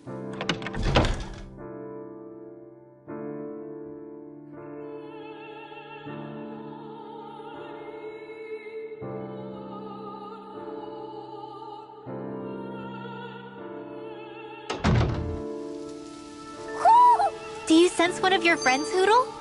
Do you sense one of your friends, Hoodle?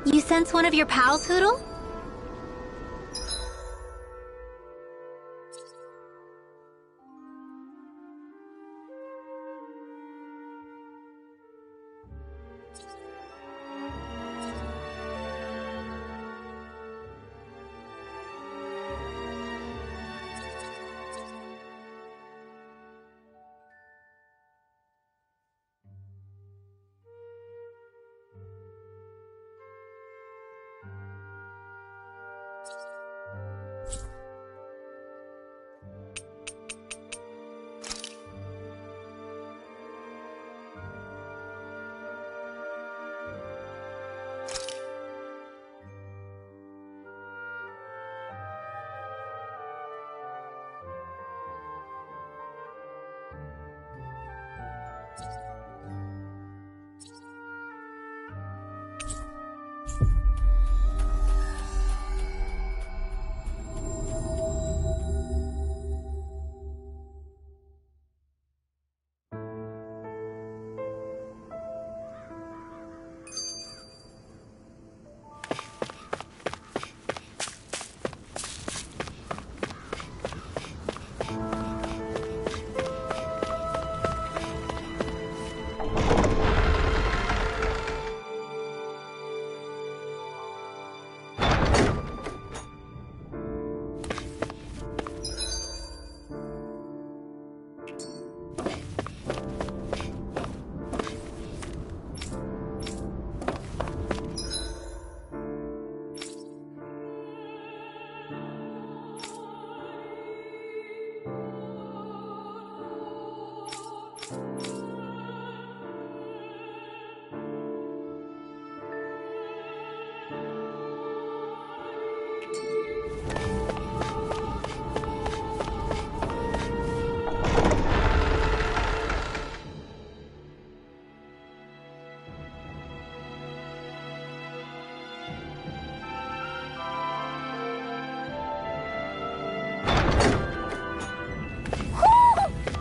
You sense one of your pals, Hoodle?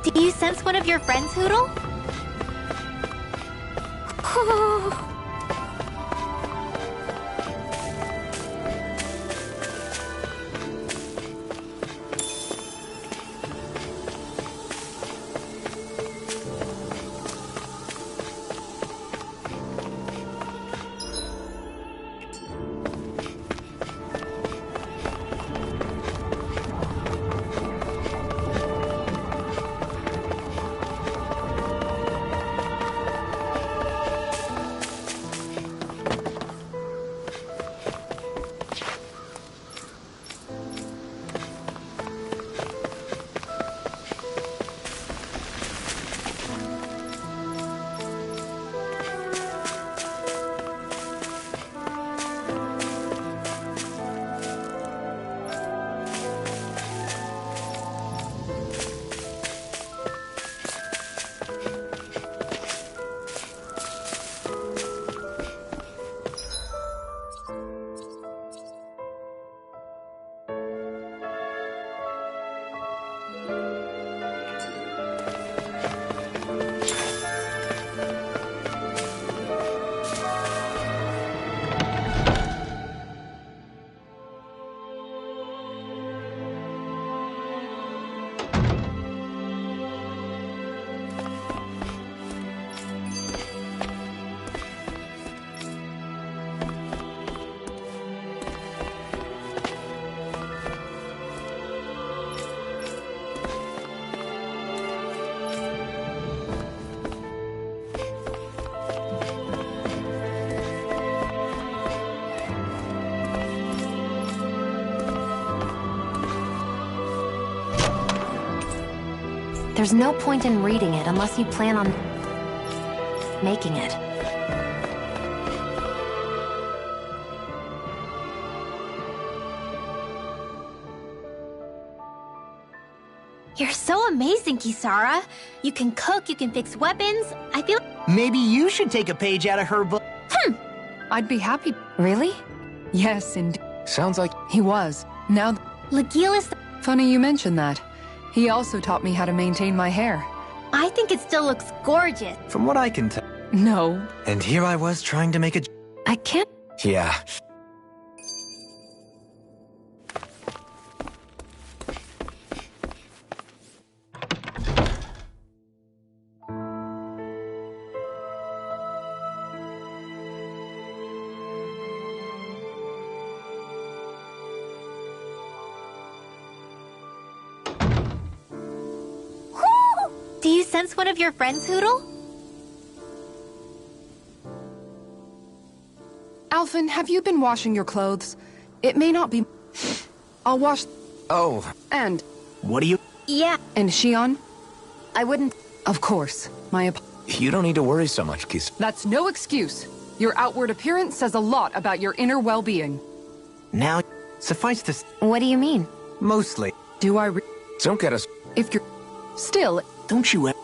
Do you sense one of your friends, Hoodle? There's no point in reading it unless you plan on making it. You're so amazing, Kisara. You can cook, you can fix weapons. I feel... Maybe you should take a page out of her book. I'd be happy. Really? Yes, indeed. Sounds like He was. Now, Legil is... funny you mention that. He also taught me how to maintain my hair. I think it still looks gorgeous. from what I can tell. No. And here I was trying to make a. I can't. Yeah. Do you sense one of your friends, Hoodle? Alphen, have you been washing your clothes? It may not be... I'll wash... Oh, And... What do you... Yeah. And Shion? I wouldn't. Of course. you don't need to worry so much, Kis. That's no excuse. Your outward appearance says a lot about your inner well-being. Now, suffice to... What do you mean? Mostly. Do I Don't get us. If you're... Still... Don't you ever...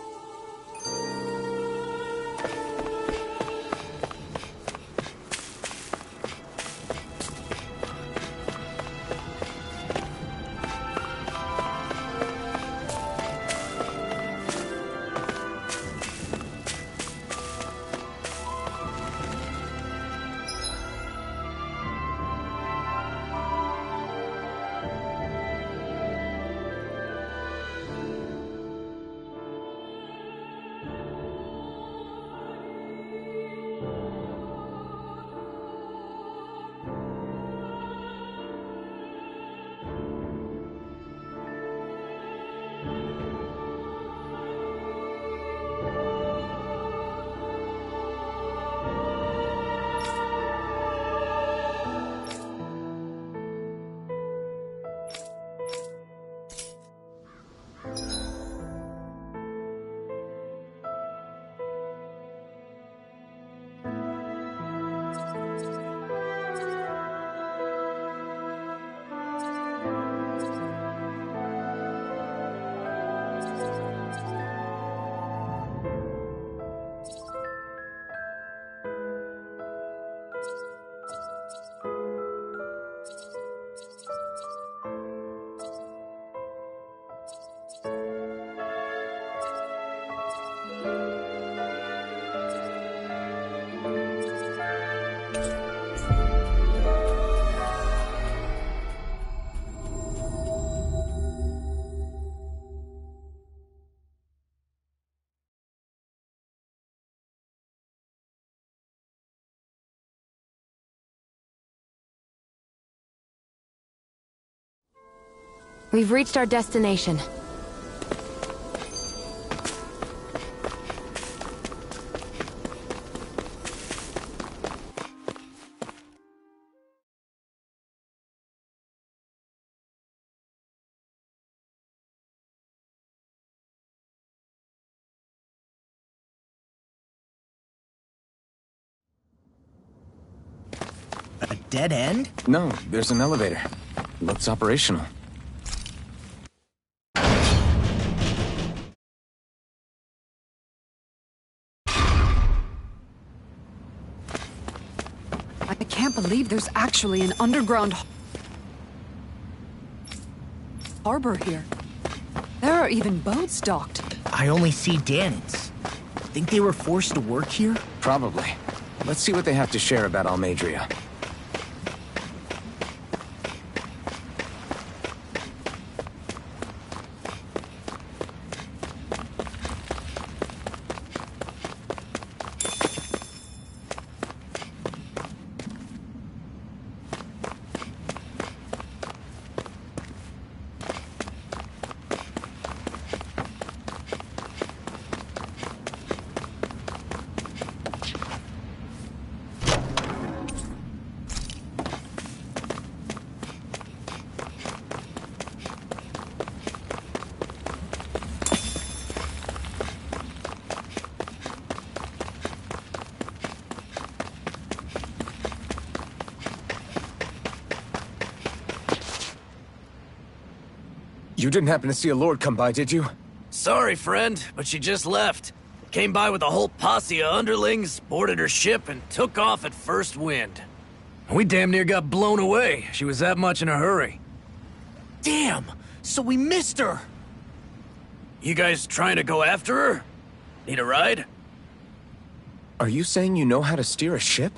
We've reached our destination. A dead end? No, there's an elevator. Looks operational. I can't believe there's actually an underground... harbor here. There are even boats docked. I only see Danans. Think they were forced to work here? Probably. Let's see what they have to share about Almadria. You didn't happen to see a lord come by, did you? Sorry, friend, but she just left. Came by with a whole posse of underlings, boarded her ship, and took off at first wind. We damn near got blown away. She was that much in a hurry. Damn! So we missed her! You guys trying to go after her? Need a ride? Are you saying you know how to steer a ship?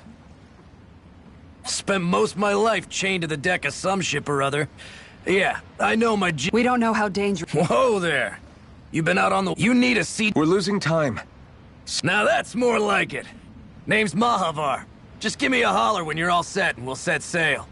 Spent most of my life chained to the deck of some ship or other. Yeah, I know my We don't know how dangerous... Whoa there! You been out on the... You need a seat... We're losing time. Now that's more like it. Name's Mahavar. Just give me a holler when you're all set and we'll set sail.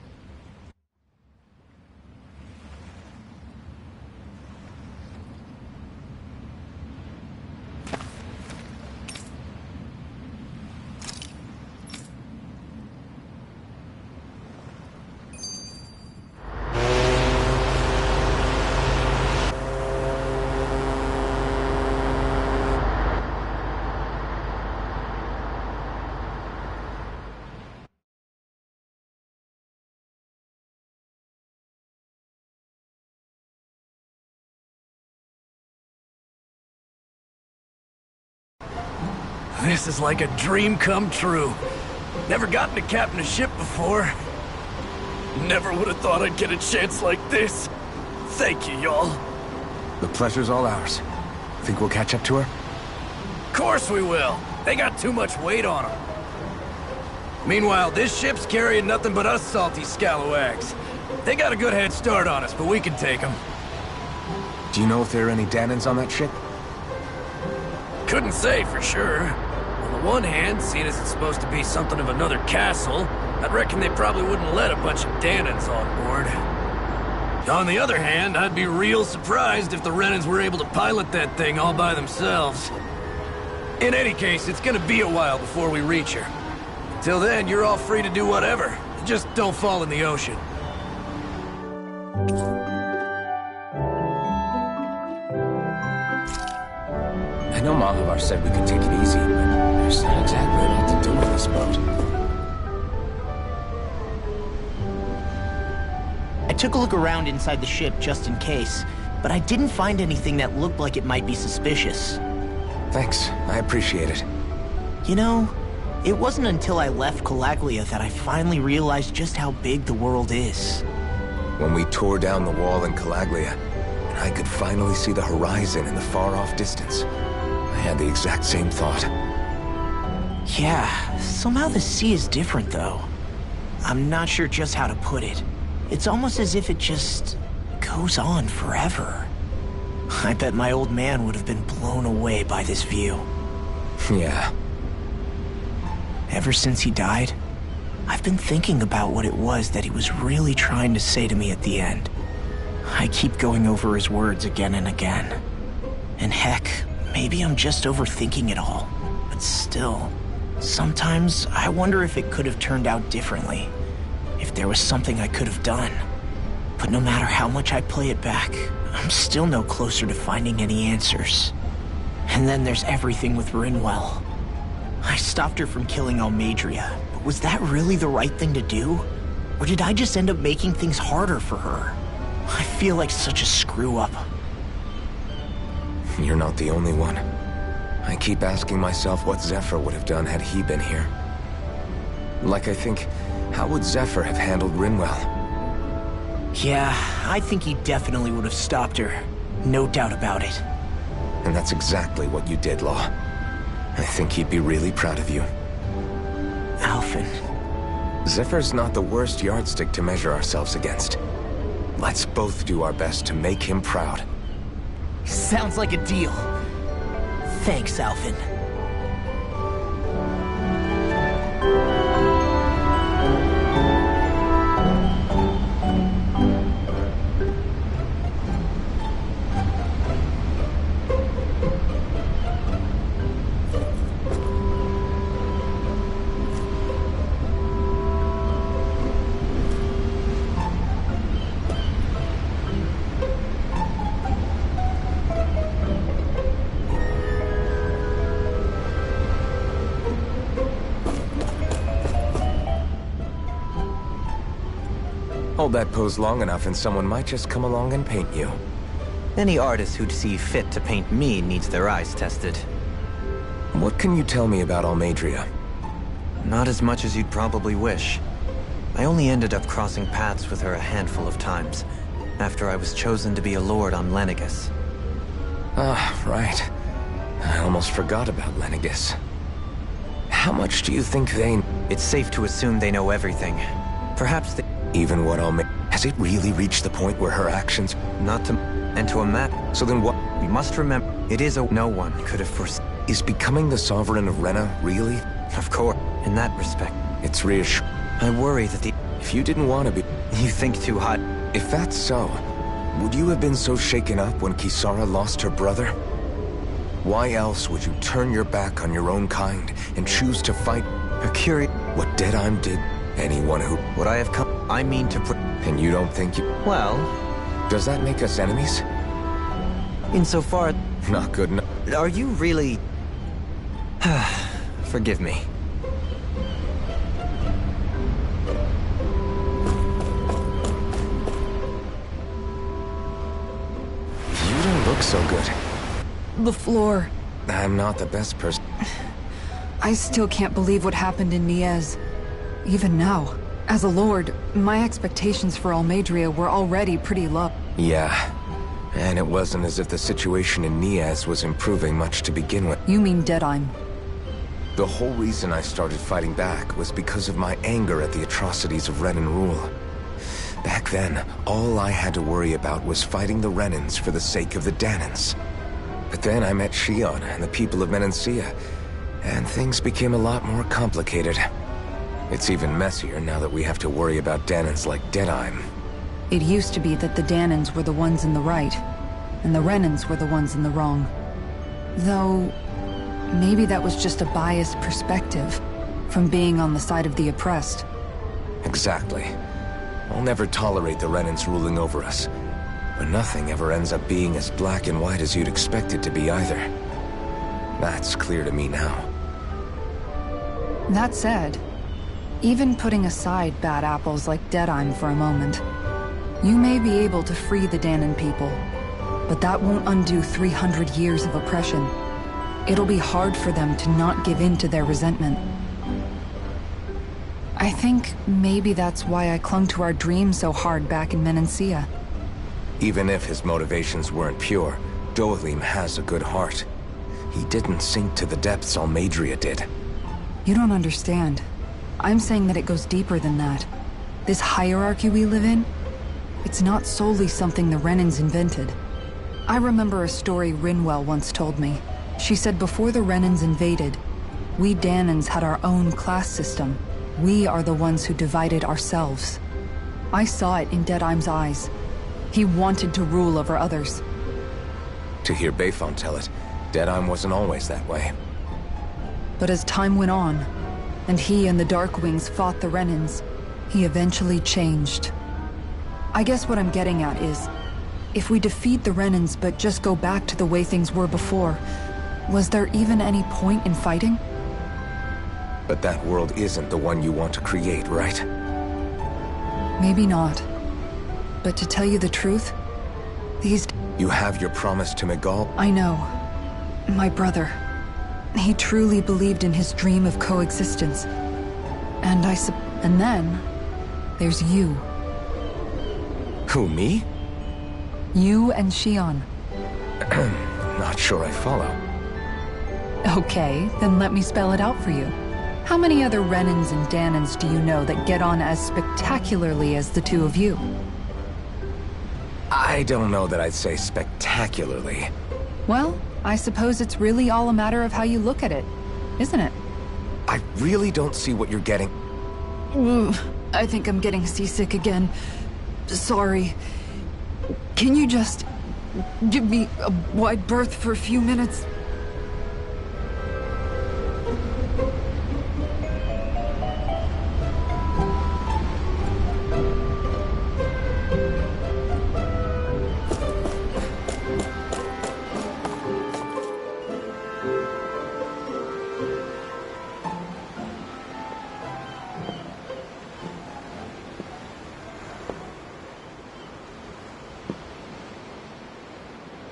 This is like a dream come true. Never gotten to captain a ship before. Never would have thought I'd get a chance like this. Thank you, y'all. The pleasure's all ours. Think we'll catch up to her? Course we will. They got too much weight on them. Meanwhile, this ship's carrying nothing but us salty scalawags. They got a good head start on us, but we can take them. Do you know if there are any Danans on that ship? Couldn't say for sure. On the one hand, seeing as it's supposed to be something of another castle, I'd reckon they probably wouldn't let a bunch of Danans on board. On the other hand, I'd be real surprised if the Renans were able to pilot that thing all by themselves. In any case, it's gonna be a while before we reach her. Till then, you're all free to do whatever. Just don't fall in the ocean. I know Mahavar said we could take it easy, but there's not exactly a lot to do on this boat. I took a look around inside the ship just in case, but I didn't find anything that looked like it might be suspicious. Thanks, I appreciate it. You know, it wasn't until I left Calaglia that I finally realized just how big the world is. When we tore down the wall in Calaglia, and I could finally see the horizon in the far-off distance, I had the exact same thought. Yeah, somehow the sea is different though. I'm not sure just how to put it. It's almost as if it just goes on forever. I bet my old man would have been blown away by this view. Yeah. Ever since he died, I've been thinking about what it was that he was really trying to say to me at the end. I keep going over his words again and again. And heck, maybe I'm just overthinking it all. But still, sometimes I wonder if it could have turned out differently. If there was something I could have done. But no matter how much I play it back, I'm still no closer to finding any answers. And then there's everything with Rinwell. I stopped her from killing Almadria, but was that really the right thing to do? Or did I just end up making things harder for her? I feel like such a screw-up. You're not the only one. I keep asking myself what Zephyr would have done had he been here. Like I think, how would Zephyr have handled Rinwell? Yeah, I think he definitely would have stopped her. No doubt about it. And that's exactly what you did, Law. I think he'd be really proud of you. Alphen. Zephyr's not the worst yardstick to measure ourselves against. Let's both do our best to make him proud. Sounds like a deal. Thanks, Alphen. Hold that pose long enough and someone might just come along and paint you. Any artist who'd see fit to paint me needs their eyes tested. What can you tell me about Almadria? Not as much as you'd probably wish. I only ended up crossing paths with her a handful of times, after I was chosen to be a lord on Lenegus. Ah, right. I almost forgot about Lenegus. How much do you think they... It's safe to assume they know everything. Perhaps they... Even what Has it really reached the point where her actions... Not to... And to a map... So then what... We must remember, it is a... No one could have foreseen... Is becoming the Sovereign of Rena really? Of course, in that respect. It's reassuring. I worry that the... If you didn't want to be... You think too high. If that's so, would you have been so shaken up when Kisara lost her brother? Why else would you turn your back on your own kind and choose to fight... What Deadheim did, anyone who... What I have come... I mean to... And you don't think you... Well... Does that make us enemies? Insofar... Not good enough. Are you really... Forgive me. You don't look so good. The floor. I'm not the best person. I still can't believe what happened in Niez. Even now. As a lord, my expectations for Almadria were already pretty low. Yeah. And it wasn't as if the situation in Niez was improving much to begin with. You mean Deadheim? The whole reason I started fighting back was because of my anger at the atrocities of Renan rule. Back then, all I had to worry about was fighting the Renans for the sake of the Danans. But then I met Shion and the people of Menancia, and things became a lot more complicated. It's even messier now that we have to worry about Danans like Deadheim. It used to be that the Danans were the ones in the right, and the Renans were the ones in the wrong. Though, maybe that was just a biased perspective from being on the side of the oppressed. Exactly. I'll never tolerate the Renans ruling over us. But nothing ever ends up being as black and white as you'd expect it to be either. That's clear to me now. That said, even putting aside bad apples like Deadheim for a moment, you may be able to free the Danan people, but that won't undo 300 years of oppression. It'll be hard for them to not give in to their resentment. I think maybe that's why I clung to our dream so hard back in Menancia. Even if his motivations weren't pure, Dohalim has a good heart. He didn't sink to the depths Almadria did. You don't understand. I'm saying that it goes deeper than that. This hierarchy we live in, it's not solely something the Renans invented. I remember a story Rinwell once told me. She said before the Renans invaded, we Danans had our own class system. We are the ones who divided ourselves. I saw it in Deadheim's eyes. He wanted to rule over others. To hear Bayfon tell it, Deadheim wasn't always that way. But as time went on, and he and the Darkwings fought the Renans, he eventually changed. I guess what I'm getting at is, if we defeat the Renans but just go back to the way things were before, was there even any point in fighting? But that world isn't the one you want to create, right? Maybe not. But to tell you the truth, these... You have your promise to Miguel? I know. My brother. He truly believed in his dream of coexistence. And And then, there's you. Who, me? You and Shion. Not sure I follow. Okay, then let me spell it out for you. How many other Renans and Danans do you know that get on as spectacularly as the two of you? I don't know that I'd say spectacularly. Well, I suppose it's really all a matter of how you look at it, isn't it? I really don't see what you're getting. I think I'm getting seasick again. Sorry. Can you just give me a wide berth for a few minutes?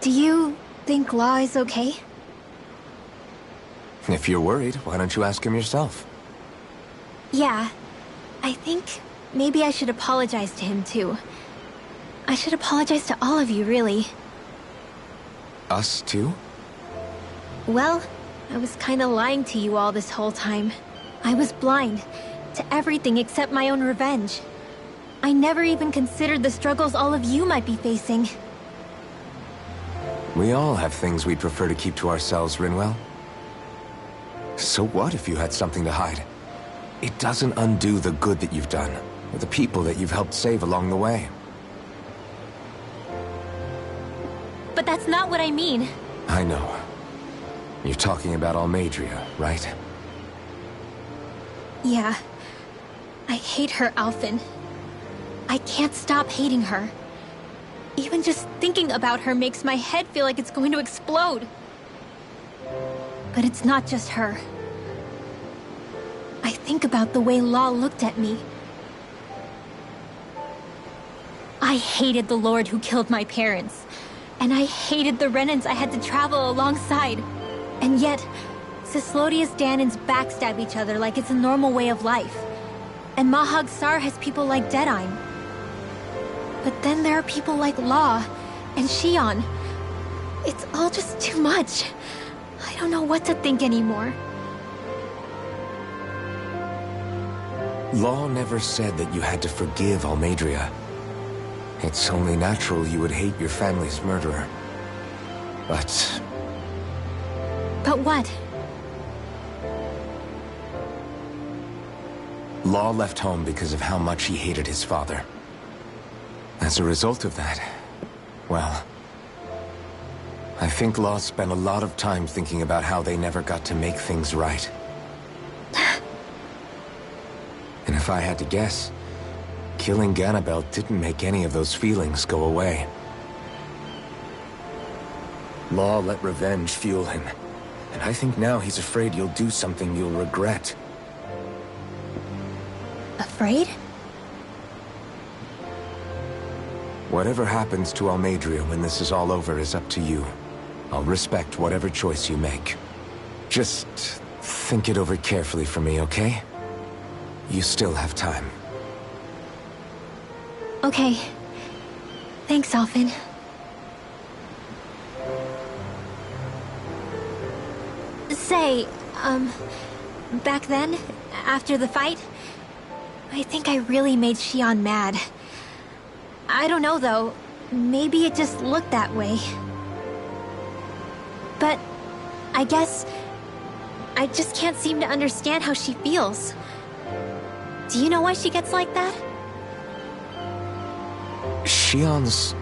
Do you think Law is okay? If you're worried, why don't you ask him yourself? Yeah. I think maybe I should apologize to him too. I should apologize to all of you, really. Us too? Well, I was kinda lying to you all this whole time. I was blind to everything except my own revenge. I never even considered the struggles all of you might be facing. We all have things we'd prefer to keep to ourselves, Rinwell. So what if you had something to hide? It doesn't undo the good that you've done, or the people that you've helped save along the way. But that's not what I mean. I know. You're talking about Almadria, right? Yeah. I hate her, Alphen. I can't stop hating her. Even just thinking about her makes my head feel like it's going to explode. But it's not just her. I think about the way Law looked at me. I hated the Lord who killed my parents. And I hated the Renans I had to travel alongside. And yet, Cislodia's Danans backstab each other like it's a normal way of life. And Mahag Sar has people like Deadeye. But then there are people like Law and Shion. It's all just too much. I don't know what to think anymore. Law never said that you had to forgive Almadria. It's only natural you would hate your family's murderer. But... But what? Law left home because of how much he hated his father. As a result of that, well... I think Law spent a lot of time thinking about how they never got to make things right. And if I had to guess, killing Ganabel didn't make any of those feelings go away. Law let revenge fuel him, and I think now he's afraid you'll do something you'll regret. Afraid? Whatever happens to Almadria when this is all over is up to you. I'll respect whatever choice you make. Just think it over carefully for me, okay? You still have time. Okay. Thanks, Alphen. Say, back then, after the fight, I think I really made Shion mad. I don't know, though. Maybe it just looked that way. But I guess I just can't seem to understand how she feels. Do you know why she gets like that? Shion's...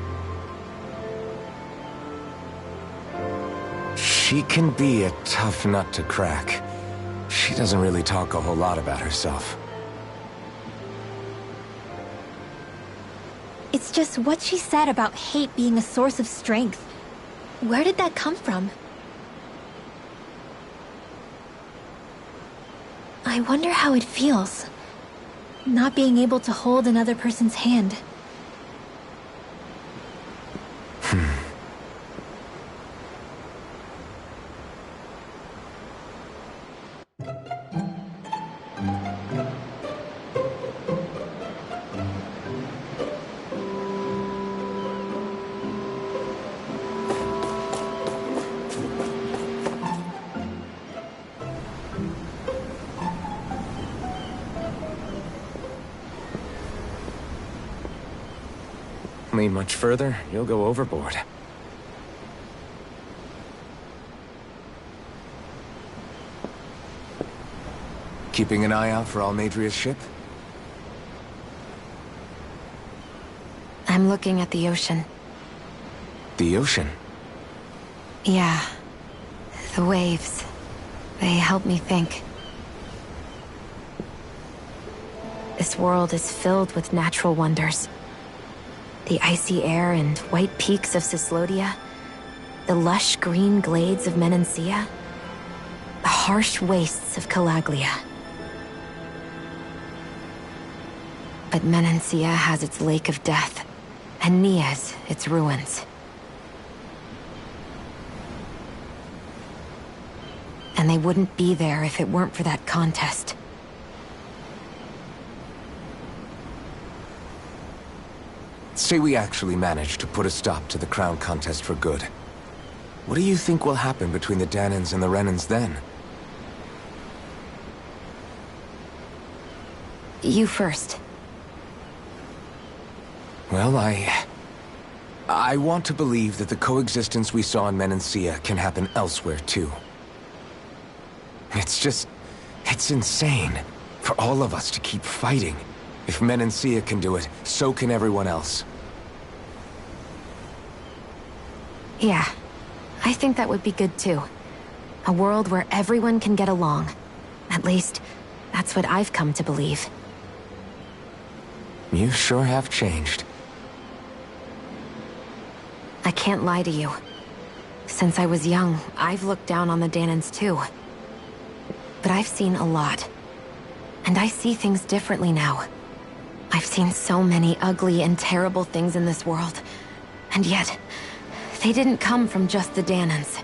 She can be a tough nut to crack. She doesn't really talk a whole lot about herself. It's just what she said about hate being a source of strength. Where did that come from? I wonder how it feels, not being able to hold another person's hand. Lean much further, you'll go overboard. Keeping an eye out for Almadria's ship? I'm looking at the ocean. The ocean? Yeah. The waves. They help me think. This world is filled with natural wonders. The icy air and white peaks of Cyslodia, the lush green glades of Menancia, the harsh wastes of Calaglia. But Menancia has its Lake of Death, and Nias its ruins. And they wouldn't be there if it weren't for that contest. Say we actually managed to put a stop to the crown contest for good. What do you think will happen between the Danans and the Renans then? You first. Well, I want to believe that the coexistence we saw in Menancia can happen elsewhere, too. It's insane for all of us to keep fighting. If Menancia can do it, so can everyone else. Yeah, I think that would be good too. A world where everyone can get along. At least, that's what I've come to believe. You sure have changed. I can't lie to you. Since I was young, I've looked down on the Danans too. But I've seen a lot. And I see things differently now. I've seen so many ugly and terrible things in this world. And yet, they didn't come from just the Danans.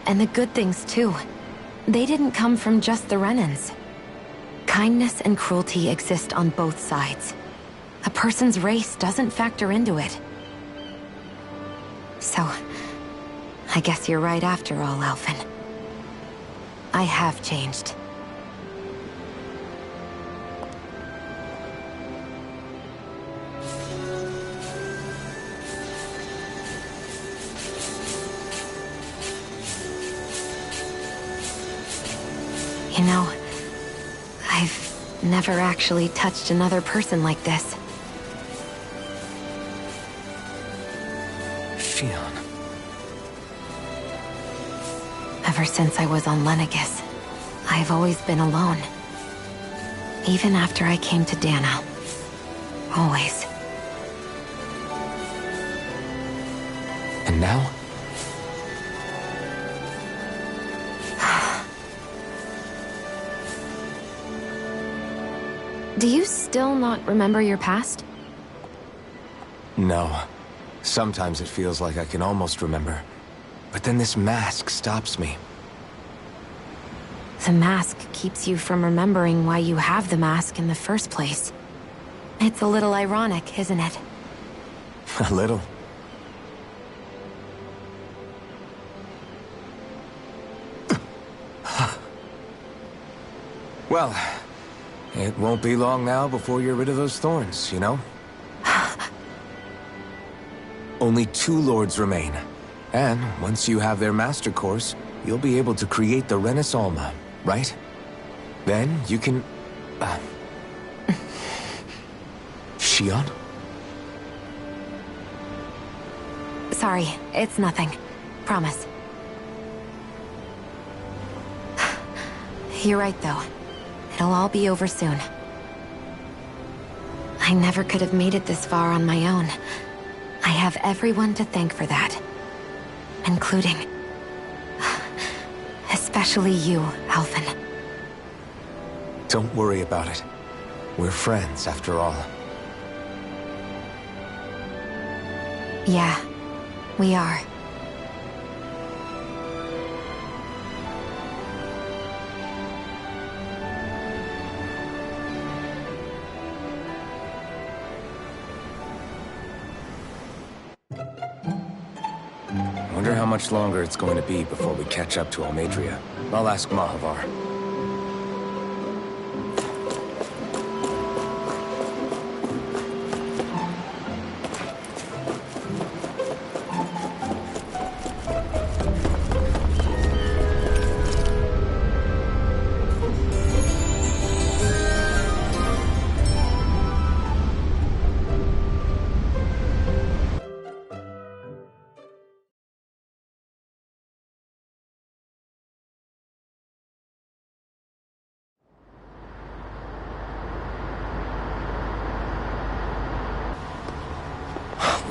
And the good things too. They didn't come from just the Renans. Kindness and cruelty exist on both sides. A person's race doesn't factor into it. So, I guess you're right after all, Alphen. I have changed. You know, I've never actually touched another person like this. Shion. Ever since I was on Lenegis, I've always been alone. Even after I came to Dana. Always. And now? Do you still not remember your past? No. Sometimes it feels like I can almost remember. But then this mask stops me. The mask keeps you from remembering why you have the mask in the first place. It's a little ironic, isn't it? A little. Well, it won't be long now before you're rid of those thorns, you know? Only 2 lords remain. And once you have their master course, you'll be able to create the Renis Alma, right? Then you can... Shion? Sorry, it's nothing. Promise. You're right, though. It'll all be over soon. I never could have made it this far on my own. I have everyone to thank for that. Including... especially you, Alphen. Don't worry about it. We're friends, after all. Yeah, we are. Wonder how much longer it's going to be before we catch up to Almadria. I'll ask Mahavar.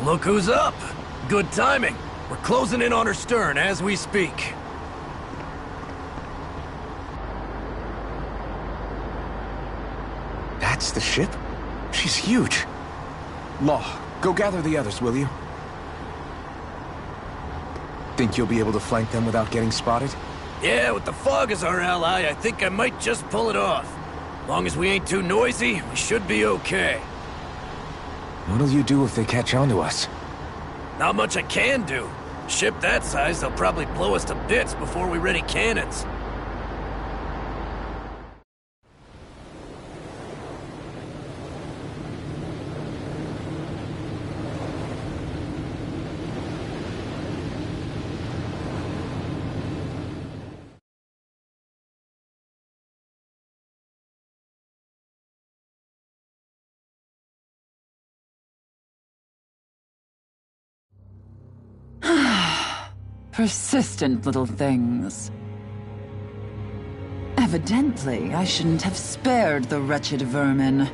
Look who's up! Good timing. We're closing in on her stern as we speak. That's the ship? She's huge. Law, go gather the others, will you? Think you'll be able to flank them without getting spotted? Yeah, with the fog as our ally, I think I might just pull it off. Long as we ain't too noisy, we should be okay. What'll you do if they catch on to us? Not much I can do. Ship that size, they'll probably blow us to bits before we ready cannons. Persistent little things. Evidently, I shouldn't have spared the wretched vermin.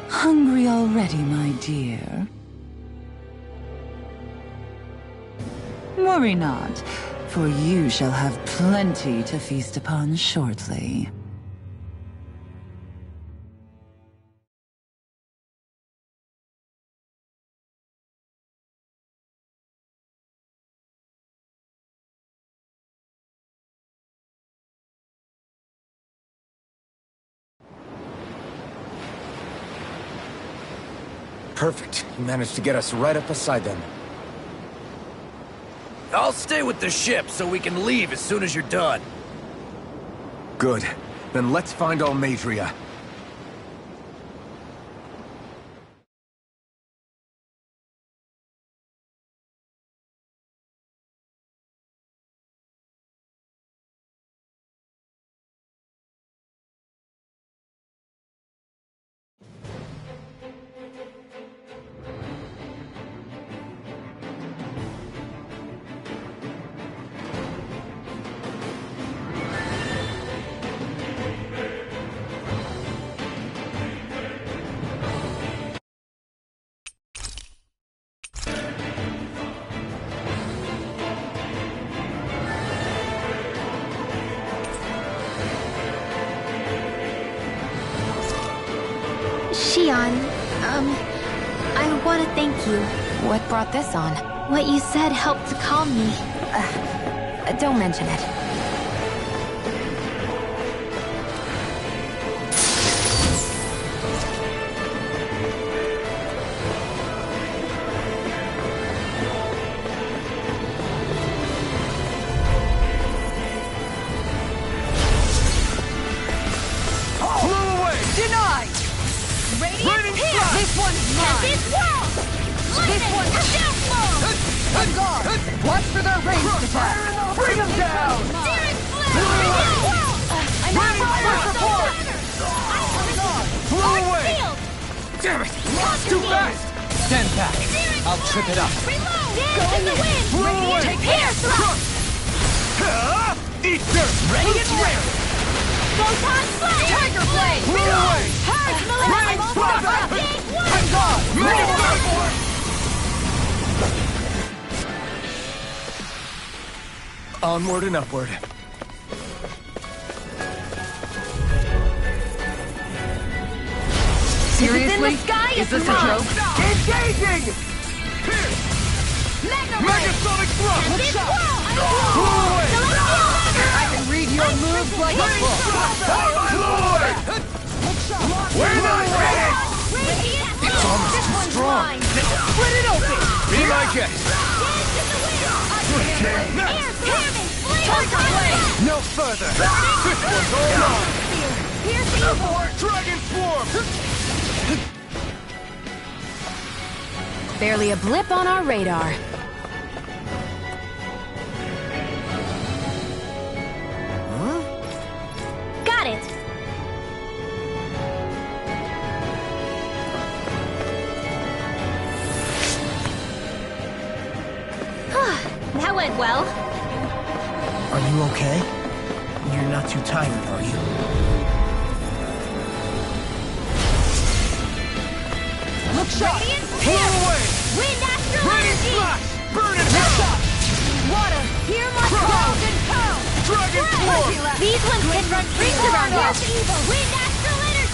Hungry already, my dear? Worry not. For you shall have plenty to feast upon shortly. Perfect. You managed to get us right up beside them. I'll stay with the ship so we can leave as soon as you're done. Good. Then let's find Almadria. Xion, I want to thank you. What brought this on? What you said helped to calm me. Don't mention it. This one's mine! This wall! This one's down! On guard! Watch for their ranged attack! Bring them down! Dearest Flare! I'm Ready for support! Blow away! Shield! Damn it! Too fast! Stand back. I'll trip it up. Reload! Dance in the wind! Radiant Take Pierce Thrust! Eat dirt! Radiant Flare! Photon Flame! Tiger Blade! Reload! Purge Rain Millennium! Flare! Big one! On guard! Onward and upward. Seriously? The sky Is this a joke? Engaging! Mega Megasonic thrust! This wall! I can read your moves like a book! We're not ready! It's almost too strong. Split it open! Be my guest! No further! This one's all gone! Dragon Swarm! Barely a blip on our radar. Got it! That went well. Are you okay? You're not too tired, are you? Look sharp! Blow away! Wind astral Rain energy! Slash! Burn it Look out! sharp! Water! Hear my call and pound! Dragon Swarm! These ones can run rings around here! Wind astral energy!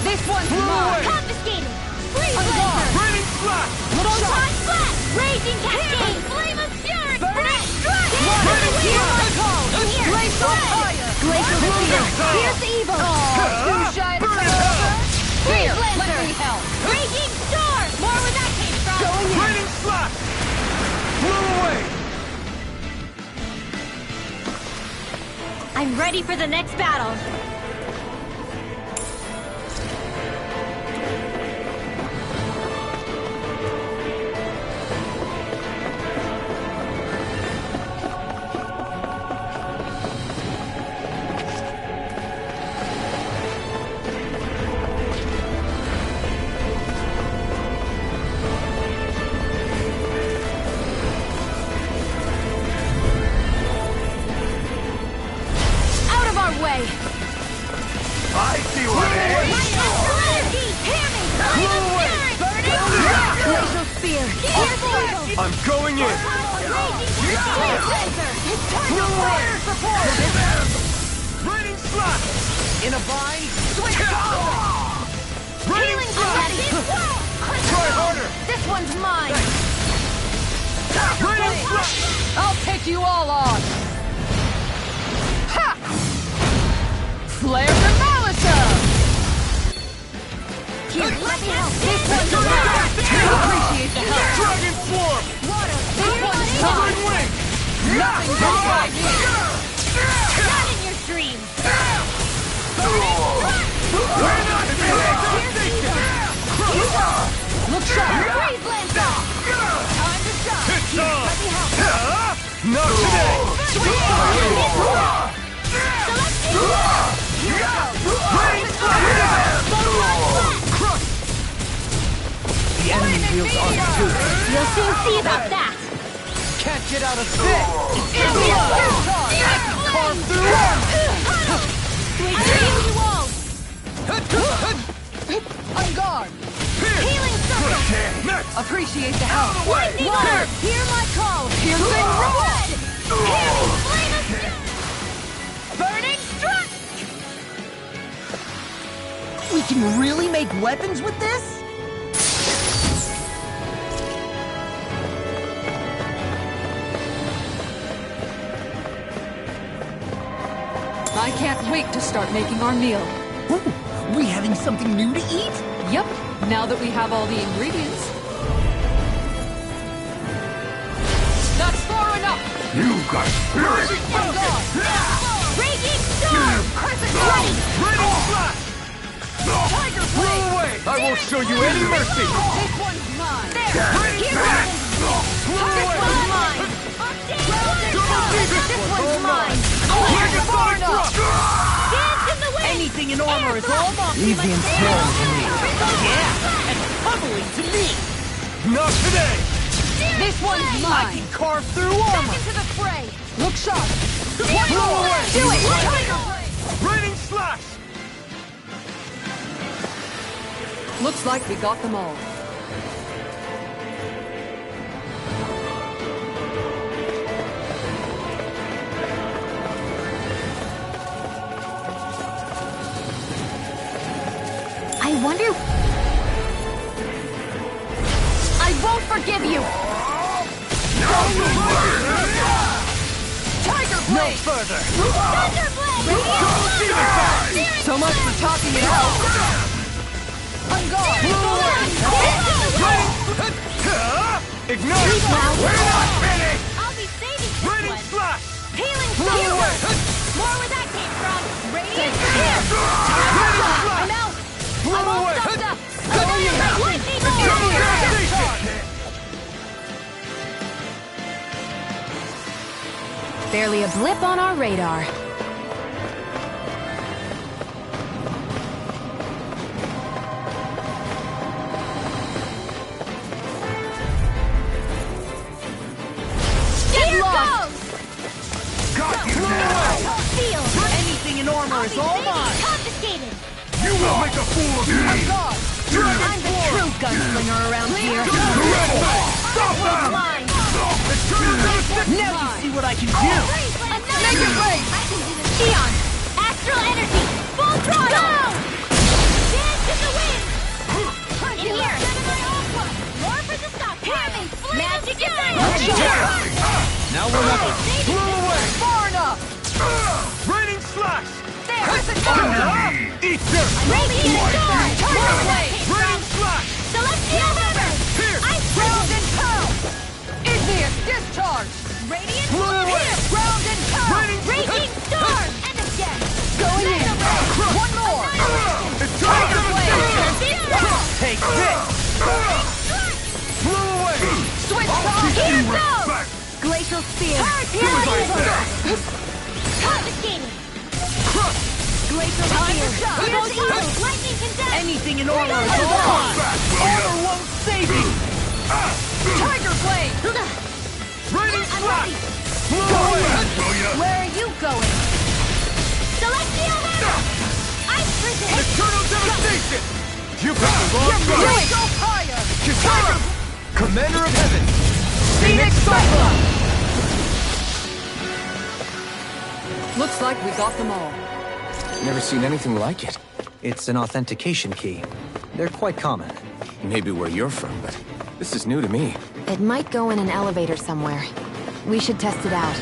This one's mine! Confiscated! Freeze I'm laser! gone. Raining slash! Little shot! Shot flash! Raging cascade! Flame of fury! Burning Strike! Water! Hear my call! Here! Blaze of fire! Glacial spear! Here's the evil! Too shy to come over? Here, Freeze let laser! me help! Raging storm! More where that came from! Going in! Raining slash! Blew away! I'm ready for the next battle! I see what it is! Glacial spear! I'm going in! Raining slash! In a vine? Raining slash! Try harder! This one's mine! Raining slash! I'll take you all on! Ha! Flare the Malisa! Here, let me help! This one's mine! Appreciate the help! Dragon swarm! This one's Covering mine! wing! Nothing goes right here! Not in your dreams! We're not finished! Look sharp! Freeze Lancer! Time to shine! It's on! Not today! The enemy feels unintuitive. You'll soon see about that! Can't get out of sight. Carve through armor! Swing walls! On guard! Healing circle! Next! Appreciate the help! Lightning orb! Hear my call! Piercing red! Healing flame of burning strike! We can really make weapons with this? I can't wait to start making our meal. Ooh, we having something new to eat? Yep, now that we have all the ingredients. That's far enough! You've got spirit! On guard! Raging storm! Crescent ready! Raining slash! Tiger Blow blade! away! I won't show you any mercy! This one's mine! There! Here's Blow away! one's mine! This one's mine! Like a sonic thrust! Dance in the wind! Anything in armor is all mine. Leave the ensnaring to me. Yeah, and pummeling to me. Not today! This one's I mine! can carve through Back armor. into the fray! Look sharp! Blow away! Do it! Tiger blade! Raining slash! Looks like we got them all. I wonder... I won't forgive you! Tiger No blade! further. Thunder blade! So much for talking it out! On guard! Ignite! We're not finished! I'll be saving this Raining one! slash! Healing Blow circle! away! More where that came from! Radiant Raining slash! I'm out! Blow I'm all away! stuffed up! Oh, Lightning Barely a blip on our radar. Here goes! Got you now! Feel! Anything in armor is all mine. Confiscated! You will make a fool of me! I'm the true gunslinger around here! Stop them! Mine! Now you see what I can do. Make it rain! I can do this! Eon! Astral energy! Full throttle! Go! Dance in the wind! In here! More for the stockpile! Magic is Now we're level. Blew away! Far enough! Raining slash! There! Ether! Radiant storm! Tiger blade! Raining slash! Celestial hammer! Here! Ice Ground prison! and pound! Igneous discharge! Radiant Blew away! Ground and pound! Raging storm! And again! Going in! One more! It's Tiger blade! Take this! Blew away! Switch top! Here goes! Glacial spear. Confiscated! Glacial Fire! spear. Lightning condemned! Anything in order is gone! Armor won't save you! Tiger blade! Raining I'm slash! ready! Blew away! Where are you going? Celestial hammer! Ice prison! Eternal devastation! You got the wrong Really guy! go higher! Kisara! Commander of Heaven! Phoenix Cyclone! Looks like we got them all. Never seen anything like it. It's an authentication key. They're quite common. Maybe where you're from, but this is new to me. It might go in an elevator somewhere. We should test it out.